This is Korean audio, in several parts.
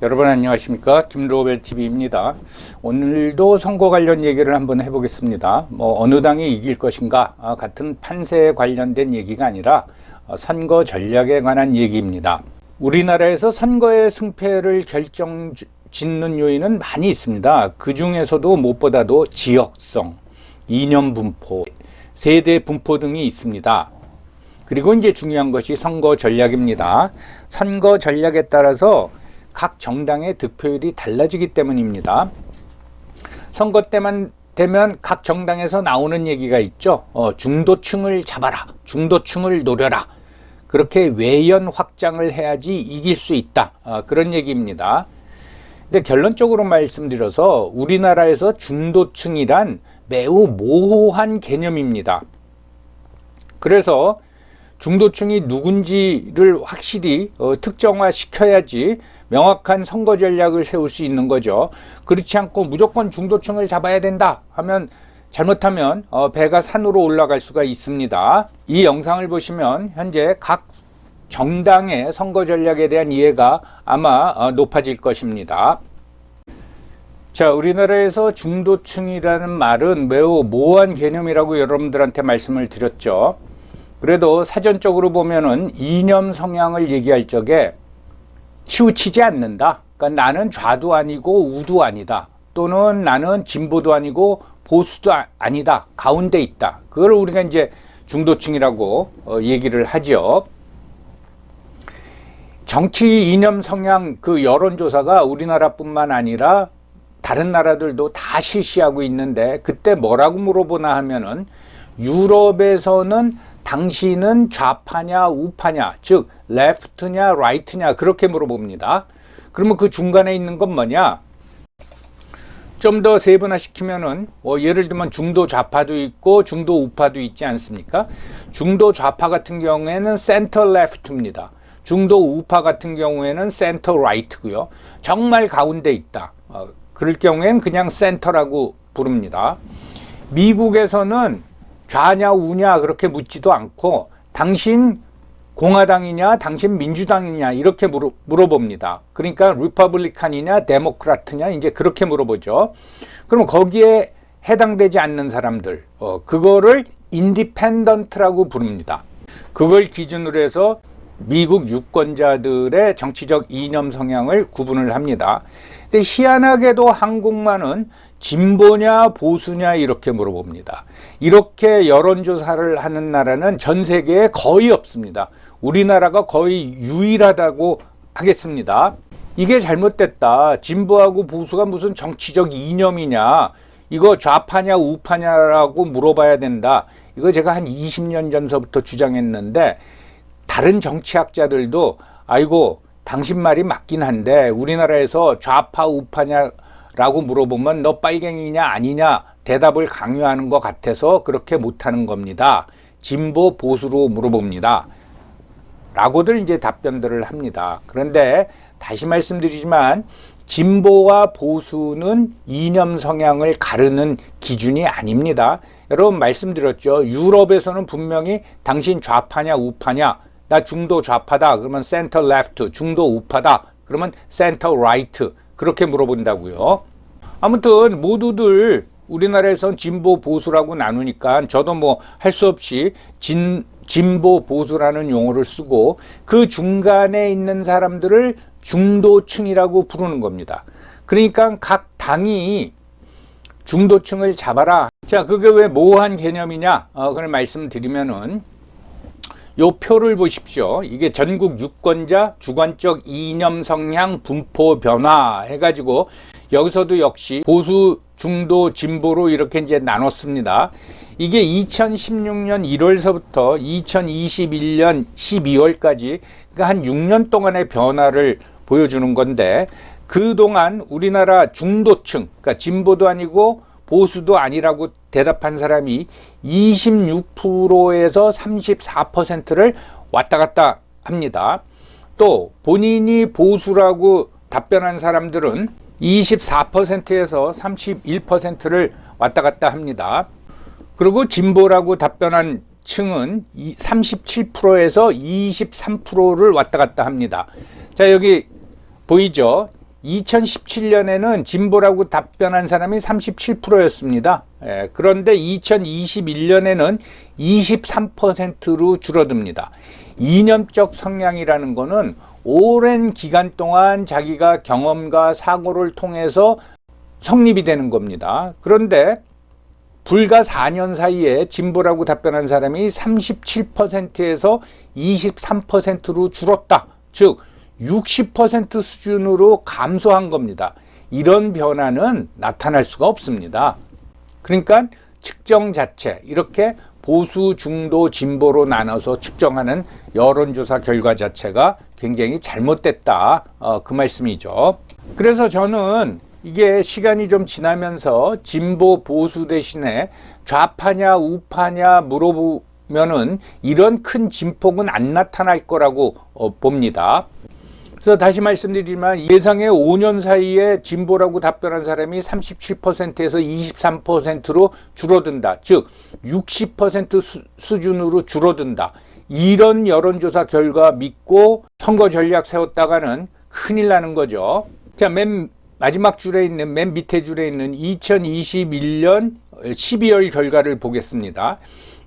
여러분 안녕하십니까, 김로벨TV입니다. 오늘도 선거 관련 얘기를 한번 해보겠습니다. 어느 당이 이길 것인가 같은 판세에 관련된 얘기가 아니라 선거 전략에 관한 얘기입니다. 우리나라에서 선거의 승패를 결정짓는 요인은 많이 있습니다. 그 중에서도 무엇보다도 지역성, 이념 분포, 세대 분포 등이 있습니다. 그리고 이제 중요한 것이 선거 전략입니다. 선거 전략에 따라서 각 정당의 득표율이 달라지기 때문입니다. 선거 때만 되면 각 정당에서 나오는 얘기가 있죠. 중도층을 잡아라, 중도층을 노려라. 그렇게 외연 확장을 해야지 이길 수 있다. 그런 얘기입니다. 근데 결론적으로 말씀드려서 우리나라에서 중도층이란 매우 모호한 개념입니다. 그래서 중도층이 누군지를 확실히 특정화시켜야지 명확한 선거 전략을 세울 수 있는 거죠. 그렇지 않고 무조건 중도층을 잡아야 된다 하면 잘못하면 배가 산으로 올라갈 수가 있습니다. 이 영상을 보시면 현재 각 정당의 선거 전략에 대한 이해가 아마 높아질 것입니다. 자, 우리나라에서 중도층이라는 말은 매우 모호한 개념이라고 여러분들한테 말씀을 드렸죠. 그래도 사전적으로 보면은 이념 성향을 얘기할 적에 치우치지 않는다. 그러니까 나는 좌도 아니고 우도 아니다. 또는 나는 진보도 아니고 보수도 아니다. 가운데 있다. 그걸 우리가 이제 중도층이라고 얘기를 하죠. 정치 이념 성향 그 여론조사가 우리나라뿐만 아니라 다른 나라들도 다 실시하고 있는데 그때 뭐라고 물어보나 하면은 유럽에서는 당신은 좌파냐 우파냐, 즉 레프트냐 라이트냐 그렇게 물어봅니다. 그러면 그 중간에 있는 건 뭐냐? 좀 더 세분화시키면은 예를 들면 중도 좌파도 있고 중도 우파도 있지 않습니까? 중도 좌파 같은 경우에는 센터 레프트입니다. 중도 우파 같은 경우에는 센터 라이트고요. 정말 가운데 있다. 그럴 경우에는 그냥 센터라고 부릅니다. 미국에서는 좌냐 우냐 그렇게 묻지도 않고 당신 공화당이냐 당신 민주당이냐 이렇게 물어봅니다. 그러니까 리퍼블리칸이냐 데모크라트냐 이제 그렇게 물어보죠. 그럼 거기에 해당되지 않는 사람들 그거를 인디펜던트라고 부릅니다. 그걸 기준으로 해서 미국 유권자들의 정치적 이념 성향을 구분을 합니다. 근데 희한하게도 한국만은 진보냐 보수냐 이렇게 물어봅니다. 이렇게 여론조사를 하는 나라는 전 세계에 거의 없습니다. 우리나라가 거의 유일하다고 하겠습니다. 이게 잘못됐다. 진보하고 보수가 무슨 정치적 이념이냐, 이거 좌파냐 우파냐라고 물어봐야 된다. 이거 제가 한 20년 전서부터 주장했는데 다른 정치학자들도 아이고 당신 말이 맞긴 한데 우리나라에서 좌파 우파냐라고 물어보면 너 빨갱이냐 아니냐 대답을 강요하는 것 같아서 그렇게 못하는 겁니다. 진보 보수로 물어봅니다. 라고들 이제 답변들을 합니다. 그런데 다시 말씀드리지만 진보와 보수는 이념 성향을 가르는 기준이 아닙니다. 여러분 말씀드렸죠. 유럽에서는 분명히 당신 좌파냐 우파냐, 나 중도 좌파다 그러면 센터 레프트, 중도 우파다 그러면 센터 라이트 그렇게 물어본다고요. 아무튼 모두들 우리나라에선 진보 보수라고 나누니까 저도 뭐 할 수 없이 진보 보수라는 용어를 쓰고 그 중간에 있는 사람들을 중도층이라고 부르는 겁니다. 그러니까 각 당이 중도층을 잡아라. 자, 그게 왜 모호한 개념이냐? 그걸 말씀드리면은 요 표를 보십시오. 이게 전국 유권자 주관적 이념 성향 분포 변화 해가지고 여기서도 역시 보수, 중도, 진보로 이렇게 이제 나눴습니다. 이게 2016년 1월서부터 2021년 12월까지 그러니까 한 6년 동안의 변화를 보여주는 건데 그동안 우리나라 중도층, 그러니까 진보도 아니고 보수도 아니라고 대답한 사람이 26%에서 34%를 왔다 갔다 합니다. 또 본인이 보수라고 답변한 사람들은 24%에서 31%를 왔다 갔다 합니다. 그리고 진보라고 답변한 층은 37%에서 23%를 왔다 갔다 합니다. 자, 여기 보이죠? 2017년에는 진보라고 답변한 사람이 37%였습니다. 그런데 2021년에는 23%로 줄어듭니다. 이념적 성향이라는 거는 오랜 기간 동안 자기가 경험과 사고를 통해서 성립이 되는 겁니다. 그런데 불과 4년 사이에 진보라고 답변한 사람이 37%에서 23%로 줄었다. 즉 60% 수준으로 감소한 겁니다. 이런 변화는 나타날 수가 없습니다. 그러니까 측정 자체, 이렇게 보수, 중도, 진보로 나눠서 측정하는 여론조사 결과 자체가 굉장히 잘못됐다. 그 말씀이죠. 그래서 저는 이게 시간이 좀 지나면서 진보, 보수 대신에 좌파냐, 우파냐 물어보면은 이런 큰 진폭은 안 나타날 거라고 봅니다. 그래서 다시 말씀드리지만 예상의 5년 사이에 진보라고 답변한 사람이 37%에서 23%로 줄어든다. 즉 60% 수준으로 줄어든다. 이런 여론조사 결과 믿고 선거 전략 세웠다가는 큰일 나는 거죠. 자, 맨 마지막 줄에 있는, 맨 밑에 줄에 있는 2021년 12월 결과를 보겠습니다.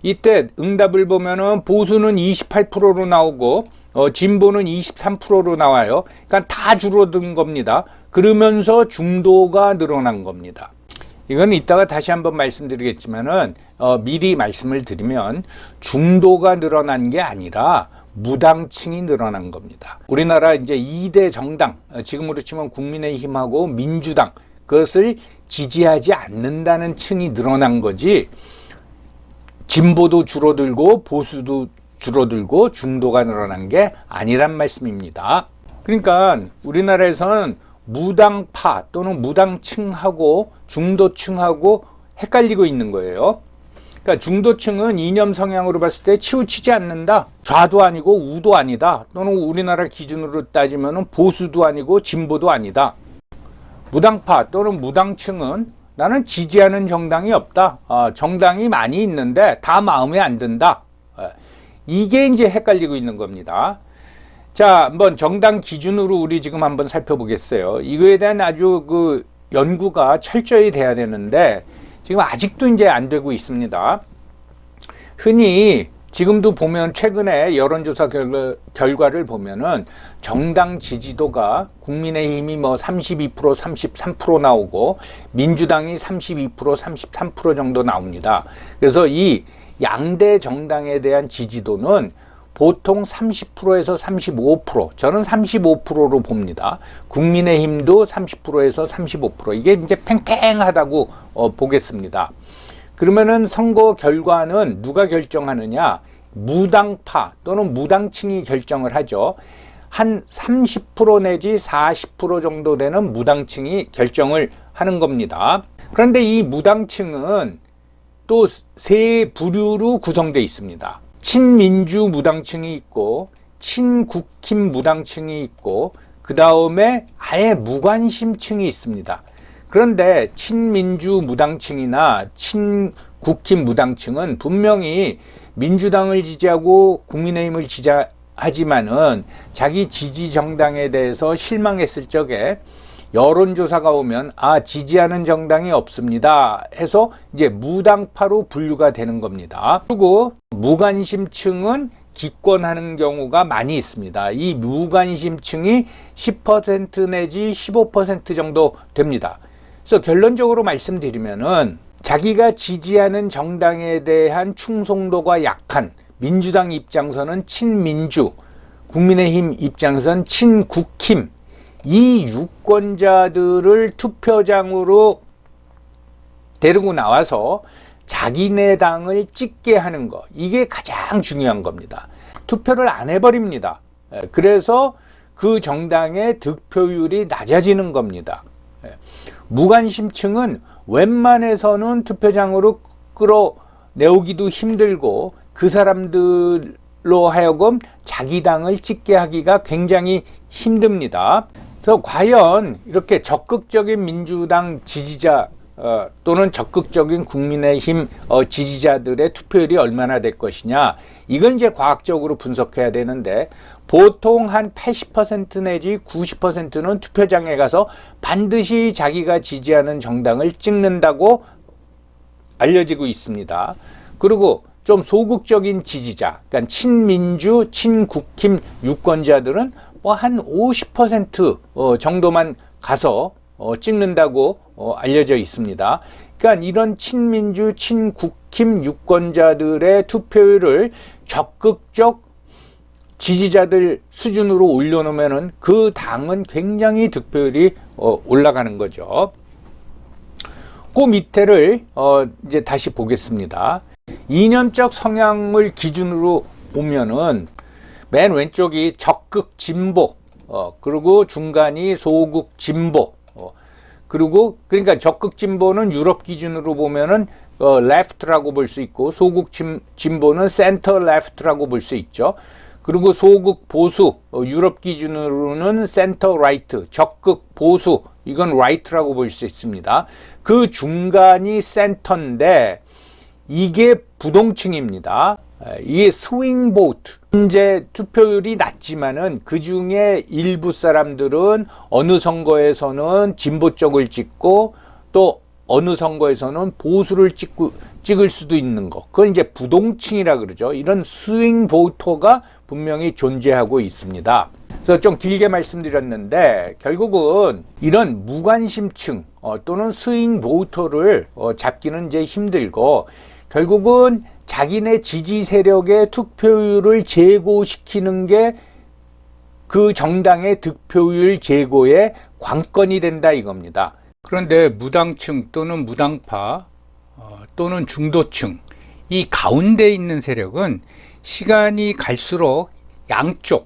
이때 응답을 보면은 보수는 28%로 나오고 진보는 23%로 나와요. 그러니까 다 줄어든 겁니다. 그러면서 중도가 늘어난 겁니다. 이건 이따가 다시 한번 말씀드리겠지만은 미리 말씀을 드리면 중도가 늘어난 게 아니라 무당층이 늘어난 겁니다. 우리나라 이제 2대 정당, 지금으로 치면 국민의힘하고 민주당, 그것을 지지하지 않는다는 층이 늘어난 거지, 진보도 줄어들고 보수도 줄어들고 중도가 늘어난 게 아니란 말씀입니다. 그러니까 우리나라에서는 무당파 또는 무당층하고 중도층하고 헷갈리고 있는 거예요. 그러니까 중도층은 이념 성향으로 봤을 때 치우치지 않는다. 좌도 아니고 우도 아니다. 또는 우리나라 기준으로 따지면 보수도 아니고 진보도 아니다. 무당파 또는 무당층은 나는 지지하는 정당이 없다. 정당이 많이 있는데 다 마음에 안 든다. 이게 이제 헷갈리고 있는 겁니다. 자, 한번 정당 기준으로 우리 지금 한번 살펴보겠어요. 이거에 대한 아주 그 연구가 철저히 돼야 되는데 지금 아직도 이제 안 되고 있습니다. 흔히 지금도 보면 최근에 여론조사 결과를 보면은 정당 지지도가 국민의힘이 뭐 32%, 33% 나오고 민주당이 32%, 33% 정도 나옵니다. 그래서 이 양대 정당에 대한 지지도는 보통 30%에서 35%, 저는 35%로 봅니다. 국민의힘도 30%에서 35%, 이게 이제 팽팽하다고 보겠습니다. 그러면은 선거 결과는 누가 결정하느냐? 무당파 또는 무당층이 결정을 하죠. 한 30% 내지 40% 정도 되는 무당층이 결정을 하는 겁니다. 그런데 이 무당층은 또 세 부류로 구성되어 있습니다. 친민주 무당층이 있고 친국힘 무당층이 있고 그 다음에 아예 무관심층이 있습니다. 그런데 친민주 무당층이나 친국힘 무당층은 분명히 민주당을 지지하고 국민의힘을 지지하지만은 자기 지지 정당에 대해서 실망했을 적에 여론조사가 오면 지지하는 정당이 없습니다 해서 이제 무당파로 분류가 되는 겁니다. 그리고 무관심층은 기권하는 경우가 많이 있습니다. 이 무관심층이 10% 내지 15% 정도 됩니다. 그래서 결론적으로 말씀드리면은 자기가 지지하는 정당에 대한 충성도가 약한 민주당 입장에서는 친민주, 국민의힘 입장에서는 친국힘, 이 유권자들을 투표장으로 데리고 나와서 자기네 당을 찍게 하는 거, 이게 가장 중요한 겁니다. 투표를 안 해버립니다. 그래서 그 정당의 득표율이 낮아지는 겁니다. 무관심층은 웬만해서는 투표장으로 끌어내오기도 힘들고 그 사람들로 하여금 자기 당을 찍게 하기가 굉장히 힘듭니다. 그래서 과연 이렇게 적극적인 민주당 지지자 또는 적극적인 국민의힘 지지자들의 투표율이 얼마나 될 것이냐, 이건 이제 과학적으로 분석해야 되는데 보통 한 80% 내지 90%는 투표장에 가서 반드시 자기가 지지하는 정당을 찍는다고 알려지고 있습니다. 그리고 좀 소극적인 지지자, 그러니까 친민주, 친국힘 유권자들은 뭐 한 50% 정도만 가서 찍는다고 알려져 있습니다. 그러니까 이런 친민주, 친국힘 유권자들의 투표율을 적극적 지지자들 수준으로 올려놓으면은 그 당은 굉장히 득표율이 올라가는 거죠. 그 밑에를 이제 다시 보겠습니다. 이념적 성향을 기준으로 보면은 맨 왼쪽이 적극 진보, 그리고 중간이 소극 진보, 그리고 그러니까 적극 진보는 유럽 기준으로 보면은 left라고 볼 수 있고 소극 진보는 center left라고 볼 수 있죠. 그리고 소극 보수, 유럽 기준으로는 center right, 적극 보수, 이건 right라고 볼 수 있습니다. 그 중간이 센터인데 이게 부동층입니다. 이게 스윙 보트. 현재 투표율이 낮지만은 그 중에 일부 사람들은 어느 선거에서는 진보 쪽을 찍고 또 어느 선거에서는 보수를 찍을 수도 있는 거. 그걸 이제 부동층이라 그러죠. 이런 스윙 보터가 분명히 존재하고 있습니다. 그래서 좀 길게 말씀드렸는데 결국은 이런 무관심층 또는 스윙 보터를 잡기는 이제 힘들고 결국은 자기네 지지 세력의 투표율을 제고시키는 게 그 정당의 득표율 제고의 관건이 된다 이겁니다. 그런데 무당층 또는 무당파 또는 중도층 이 가운데 있는 세력은 시간이 갈수록 양쪽,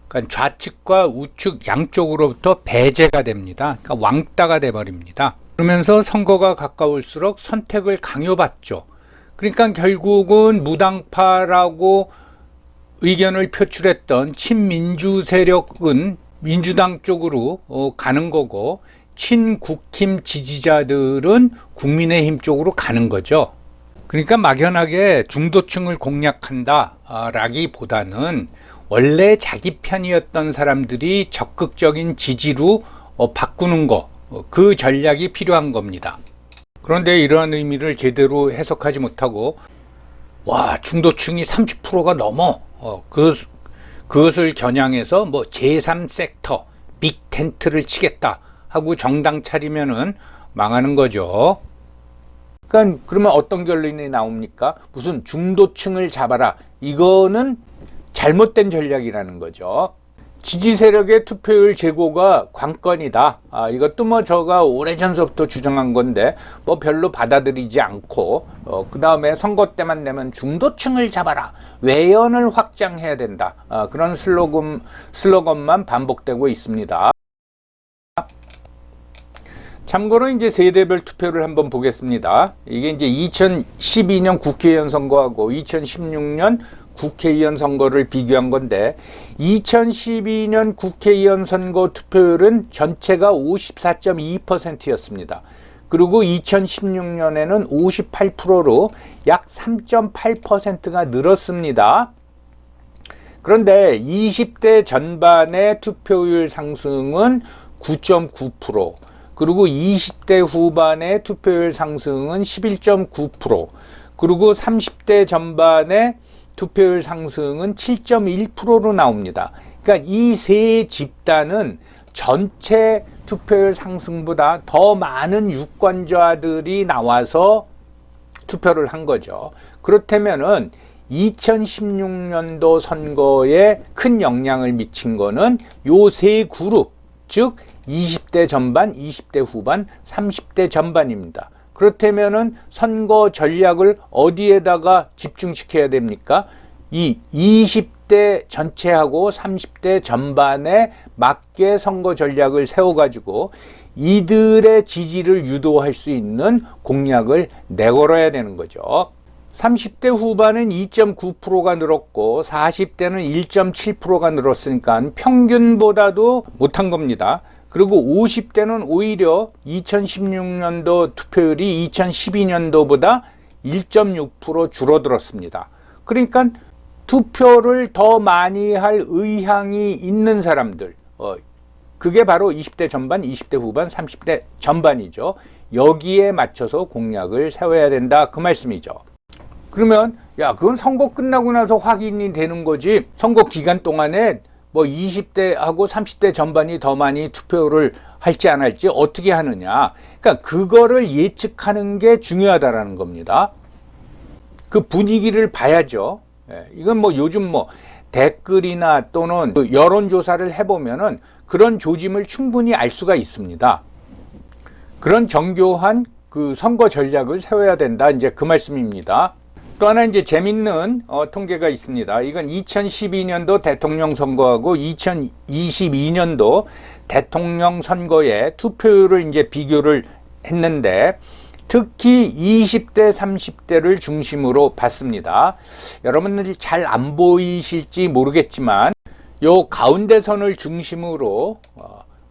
그러니까 좌측과 우측 양쪽으로부터 배제가 됩니다. 그러니까 왕따가 돼버립니다. 그러면서 선거가 가까울수록 선택을 강요받죠. 그러니까 결국은 무당파라고 의견을 표출했던 친민주 세력은 민주당 쪽으로 가는 거고 친국힘 지지자들은 국민의힘 쪽으로 가는 거죠. 그러니까 막연하게 중도층을 공략한다라기보다는 원래 자기 편이었던 사람들이 적극적인 지지로 바꾸는 거, 그 전략이 필요한 겁니다. 그런데 이러한 의미를 제대로 해석하지 못하고 와 중도층이 30%가 넘어 그것을 겨냥해서 뭐 제3섹터 빅 텐트를 치겠다 하고 정당 차리면은 망하는 거죠. 그러니까 그러면 어떤 결론이 나옵니까? 무슨 중도층을 잡아라, 이거는 잘못된 전략이라는 거죠. 지지 세력의 투표율 제고가 관건이다. 이것도 뭐 제가 오래전서부터 주장한 건데 뭐 별로 받아들이지 않고 그 다음에 선거 때만 되면 중도층을 잡아라, 외연을 확장해야 된다. 그런 슬로건만 반복되고 있습니다. 참고로 이제 세대별 투표를 한번 보겠습니다. 이게 이제 2012년 국회의원 선거하고 2016년 국회의원 선거를 비교한 건데 2012년 국회의원 선거 투표율은 전체가 54.2%였습니다. 그리고 2016년에는 58%로 약 3.8%가 늘었습니다. 그런데 20대 전반의 투표율 상승은 9.9%, 그리고 20대 후반의 투표율 상승은 11.9%, 그리고 30대 전반의 투표율 상승은 7.1%로 나옵니다. 그러니까 이 세 집단은 전체 투표율 상승보다 더 많은 유권자들이 나와서 투표를 한 거죠. 그렇다면은 2016년도 선거에 큰 영향을 미친 거는 요 세 그룹, 즉 20대 전반, 20대 후반, 30대 전반입니다. 그렇다면은 선거 전략을 어디에다가 집중시켜야 됩니까? 이 20대 전체하고 30대 전반에 맞게 선거 전략을 세워가지고 이들의 지지를 유도할 수 있는 공약을 내걸어야 되는 거죠. 30대 후반은 2.9%가 늘었고 40대는 1.7%가 늘었으니까 평균보다도 못한 겁니다. 그리고 50대는 오히려 2016년도 투표율이 2012년도보다 1.6% 줄어들었습니다. 그러니까 투표를 더 많이 할 의향이 있는 사람들, 그게 바로 20대 전반, 20대 후반, 30대 전반이죠. 여기에 맞춰서 공약을 세워야 된다, 그 말씀이죠. 그러면 야, 그건 선거 끝나고 나서 확인이 되는 거지, 선거 기간 동안에 뭐 20대하고 30대 전반이 더 많이 투표를 할지 안 할지 어떻게 하느냐, 그러니까 그거를 예측하는 게 중요하다라는 겁니다. 그 분위기를 봐야죠. 이건 뭐 요즘 뭐 댓글이나 또는 그 여론조사를 해보면은 그런 조짐을 충분히 알 수가 있습니다. 그런 정교한 그 선거 전략을 세워야 된다, 이제 그 말씀입니다. 또 하나 이제 재밌는 통계가 있습니다. 이건 2012년도 대통령 선거하고 2022년도 대통령 선거의 투표율을 이제 비교를 했는데, 특히 20대, 30대를 중심으로 봤습니다. 여러분들이 잘 안 보이실지 모르겠지만 요 가운데 선을 중심으로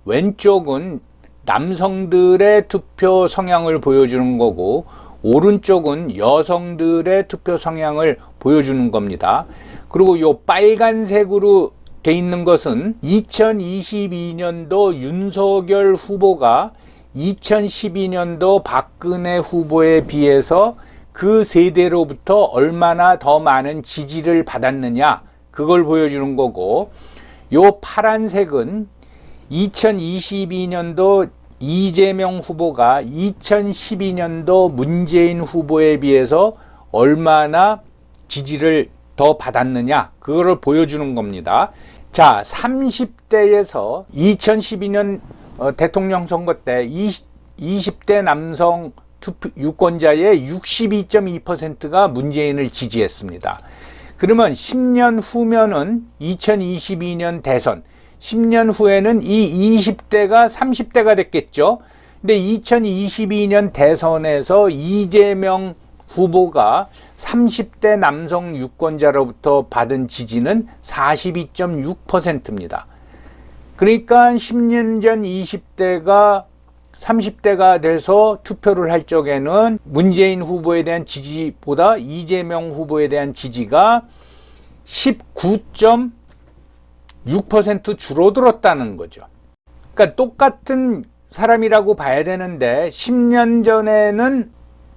왼쪽은 남성들의 투표 성향을 보여주는 거고, 오른쪽은 여성들의 투표 성향을 보여주는 겁니다. 그리고 요 빨간색으로 돼 있는 것은 2022년도 윤석열 후보가 2012년도 박근혜 후보에 비해서 그 세대로부터 얼마나 더 많은 지지를 받았느냐, 그걸 보여주는 거고, 요 파란색은 2022년도 이재명 후보가 2012년도 문재인 후보에 비해서 얼마나 지지를 더 받았느냐, 그거를 보여주는 겁니다. 자, 30대에서 2012년 대통령 선거 때 20대 남성 투표 유권자의 62.2%가 문재인을 지지했습니다. 그러면 10년 후면은 2022년 대선, 10년 후에는 이 20대가 30대가 됐겠죠. 근데 2022년 대선에서 이재명 후보가 30대 남성 유권자로부터 받은 지지는 42.6%입니다. 그러니까 10년 전 20대가 30대가 돼서 투표를 할 적에는 문재인 후보에 대한 지지보다 이재명 후보에 대한 지지가 19.6% 줄어들었다는 거죠. 그러니까 똑같은 사람이라고 봐야 되는데 10년 전에는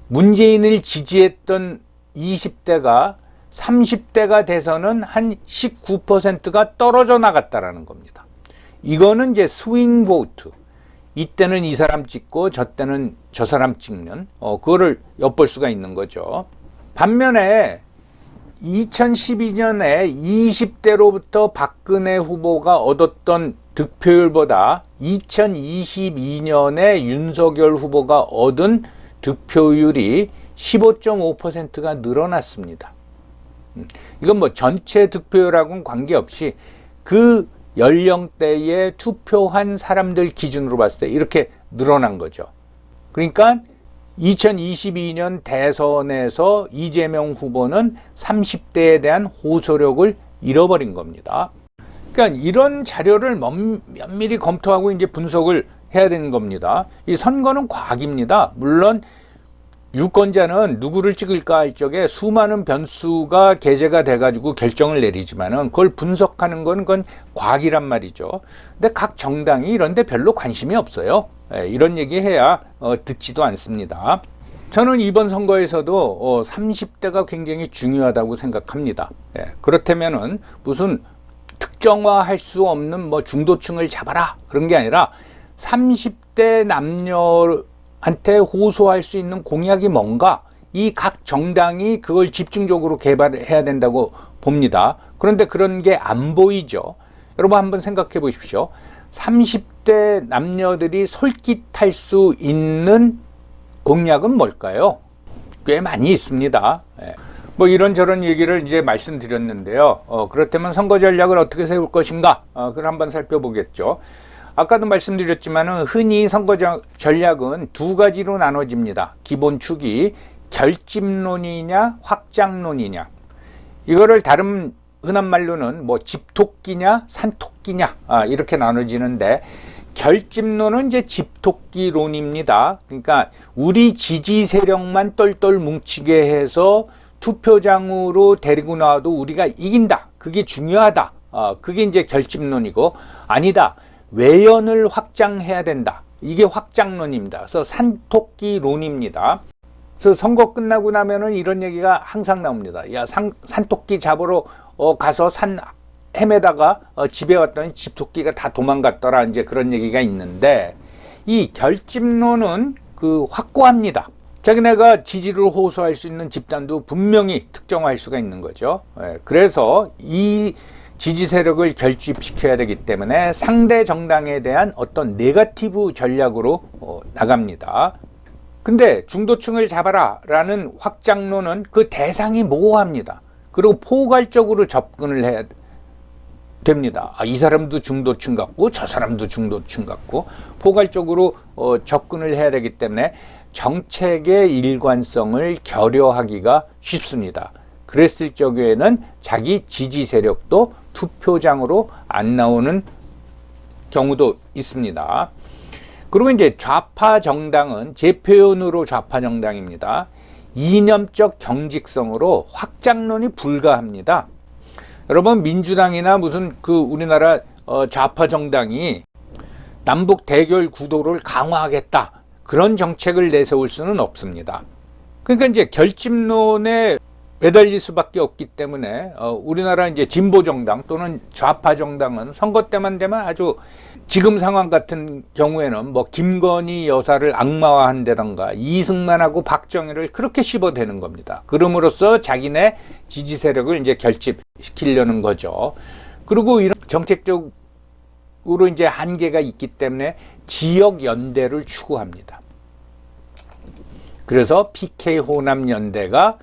문재인을 지지했던 20대가 30대가 돼서는 한 19%가 떨어져 나갔다라는 겁니다. 이거는 이제 스윙 보트, 이때는 이 사람 찍고 저 때는 저 사람 찍는, 그거를 엿볼 수가 있는 거죠. 반면에 2012년에 20대로부터 박근혜 후보가 얻었던 득표율보다 2022년에 윤석열 후보가 얻은 득표율이 15.5%가 늘어났습니다. 이건 뭐 전체 득표율하고는 관계없이 그 연령대에 투표한 사람들 기준으로 봤을 때 이렇게 늘어난 거죠. 그러니까 2022년 대선에서 이재명 후보는 30대에 대한 호소력을 잃어버린 겁니다. 그러니까 이런 자료를 면밀히 검토하고 이제 분석을 해야 되는 겁니다. 이 선거는 과학입니다. 물론 유권자는 누구를 찍을까 할 적에 수많은 변수가 게재가 돼가지고 결정을 내리지만은 그걸 분석하는 건 그건 과학이란 말이죠. 근데 각 정당이 이런데 별로 관심이 없어요. 이런 얘기 해야 듣지도 않습니다. 저는 이번 선거에서도 30대가 굉장히 중요하다고 생각합니다. 그렇다면은 무슨 특정화할 수 없는 뭐 중도층을 잡아라 그런 게 아니라 30대 남녀한테 호소할 수 있는 공약이 뭔가, 이 각 정당이 그걸 집중적으로 개발해야 된다고 봅니다. 그런데 그런 게 안 보이죠. 여러분 한번 생각해 보십시오. 30대 남녀들이 솔깃할 수 있는 공약은 뭘까요? 꽤 많이 있습니다. 뭐 이런저런 얘기를 이제 말씀드렸는데요. 그렇다면 선거 전략을 어떻게 세울 것인가? 그걸 한번 살펴보겠죠. 아까도 말씀드렸지만 흔히 선거 전략은 두 가지로 나눠집니다. 기본 축이 결집론이냐 확장론이냐. 이거를 다른 흔한 말로는 뭐 집토끼냐 산토끼냐 이렇게 나눠지는데, 결집론은 이제 집토끼론입니다. 그러니까 우리 지지 세력만 똘똘 뭉치게 해서 투표장으로 데리고 나와도 우리가 이긴다. 그게 중요하다. 그게 이제 결집론이고, 아니다. 외연을 확장해야 된다. 이게 확장론입니다. 그래서 산토끼론입니다. 그래서 선거 끝나고 나면은 이런 얘기가 항상 나옵니다. 야, 산토끼 잡으러 가서 산 헤매다가 집에 왔더니 집토끼가 다 도망갔더라. 이제 그런 얘기가 있는데, 이 결집론은 확고합니다. 자기네가 지지를 호소할 수 있는 집단도 분명히 특정할 수가 있는 거죠. 그래서 이 지지 세력을 결집시켜야 되기 때문에 상대 정당에 대한 어떤 네거티브 전략으로 나갑니다. 근데 중도층을 잡아라 라는 확장론은 그 대상이 모호합니다. 그리고 포괄적으로 접근을 해야 됩니다. 이 사람도 중도층 같고 저 사람도 중도층 같고 포괄적으로 접근을 해야 되기 때문에 정책의 일관성을 결여하기가 쉽습니다. 그랬을 적에는 자기 지지 세력도 투표장으로 안 나오는 경우도 있습니다. 그리고 이제 좌파 정당은 제 표현으로 좌파 정당입니다. 이념적 경직성으로 확장론이 불가합니다. 여러분, 민주당이나 무슨 우리나라 좌파 정당이 남북 대결 구도를 강화하겠다, 그런 정책을 내세울 수는 없습니다. 그러니까 이제 결집론에 매달릴 수밖에 없기 때문에 우리나라 이제 진보 정당 또는 좌파 정당은 선거 때만 되면 아주 지금 상황 같은 경우에는 뭐 김건희 여사를 악마화한다던가 이승만하고 박정희를 그렇게 씹어대는 겁니다. 그럼으로써 자기네 지지 세력을 이제 결집시키려는 거죠. 그리고 이런 정책적으로 이제 한계가 있기 때문에 지역 연대를 추구합니다. 그래서 PK 호남 연대가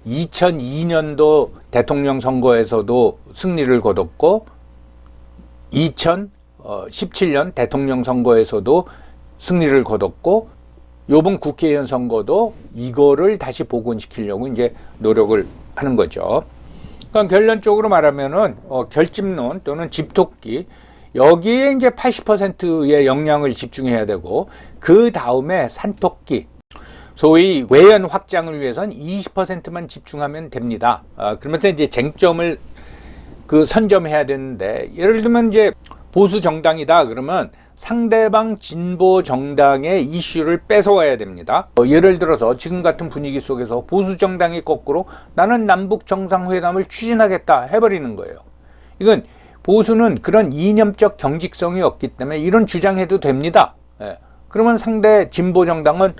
2002년도 대통령 선거에서도 승리를 거뒀고 2017년 대통령 선거에서도 승리를 거뒀고 이번 국회의원 선거도 이거를 다시 복원시키려고 이제 노력을 하는 거죠. 그러니까 결론적으로 말하면은 결집론 또는 집토끼, 여기에 이제 80%의 역량을 집중해야 되고, 그 다음에 산토끼, 소위 외연 확장을 위해서는 20%만 집중하면 됩니다. 그러면서 이제 쟁점을 선점해야 되는데, 예를 들면 이제 보수 정당이다 그러면 상대방 진보 정당의 이슈를 뺏어와야 됩니다. 예를 들어서 지금 같은 분위기 속에서 보수 정당이 거꾸로 나는 남북 정상회담을 추진하겠다 해버리는 거예요. 이건 보수는 그런 이념적 경직성이 없기 때문에 이런 주장해도 됩니다. 그러면 상대 진보 정당은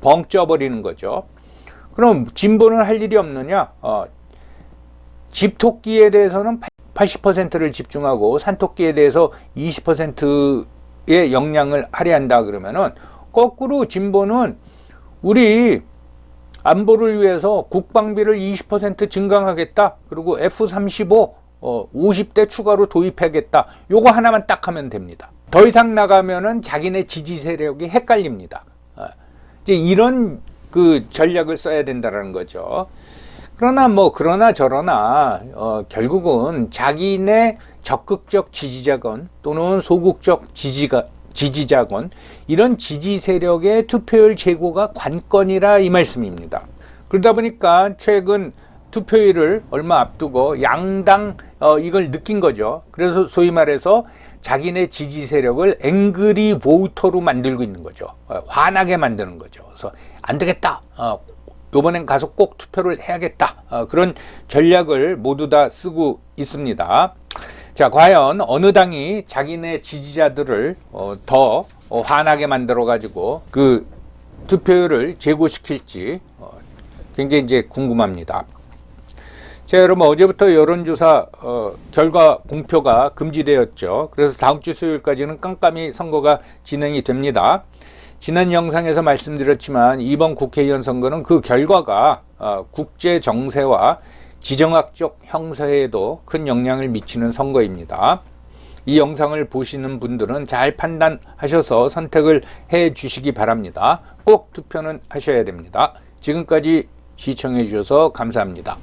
벙 쪄버리는 거죠. 그럼 진보는 할 일이 없느냐? 집토끼에 대해서는 80%를 집중하고 산토끼에 대해서 20%의 역량을 할애한다 그러면은, 거꾸로 진보는 우리 안보를 위해서 국방비를 20% 증강하겠다. 그리고 F-35 50대 추가로 도입하겠다. 요거 하나만 딱 하면 됩니다. 더 이상 나가면은 자기네 지지 세력이 헷갈립니다. 이제 이런 전략을 써야 된다는 거죠. 그러나 저러나 결국은 자기네 적극적 지지자건 또는 소극적 지지자건 이런 지지 세력의 투표율 제고가 관건이라 이 말씀입니다. 그러다 보니까 최근 투표일을 얼마 앞두고 양당 이걸 느낀 거죠. 그래서 소위 말해서 자기네 지지 세력을 앵그리 보우터로 만들고 있는 거죠. 화나게 만드는 거죠. 그래서 안 되겠다. 이번엔 가서 꼭 투표를 해야겠다. 그런 전략을 모두 다 쓰고 있습니다. 자, 과연 어느 당이 자기네 지지자들을 더 화나게 만들어 가지고 그 투표율을 제고시킬지 굉장히 이제 궁금합니다. 자, 여러분, 어제부터 여론조사 결과 공표가 금지되었죠. 그래서 다음 주 수요일까지는 깜깜이 선거가 진행이 됩니다. 지난 영상에서 말씀드렸지만 이번 국회의원 선거는 그 결과가 국제 정세와 지정학적 형세에도 큰 영향을 미치는 선거입니다. 이 영상을 보시는 분들은 잘 판단하셔서 선택을 해 주시기 바랍니다. 꼭 투표는 하셔야 됩니다. 지금까지 시청해 주셔서 감사합니다.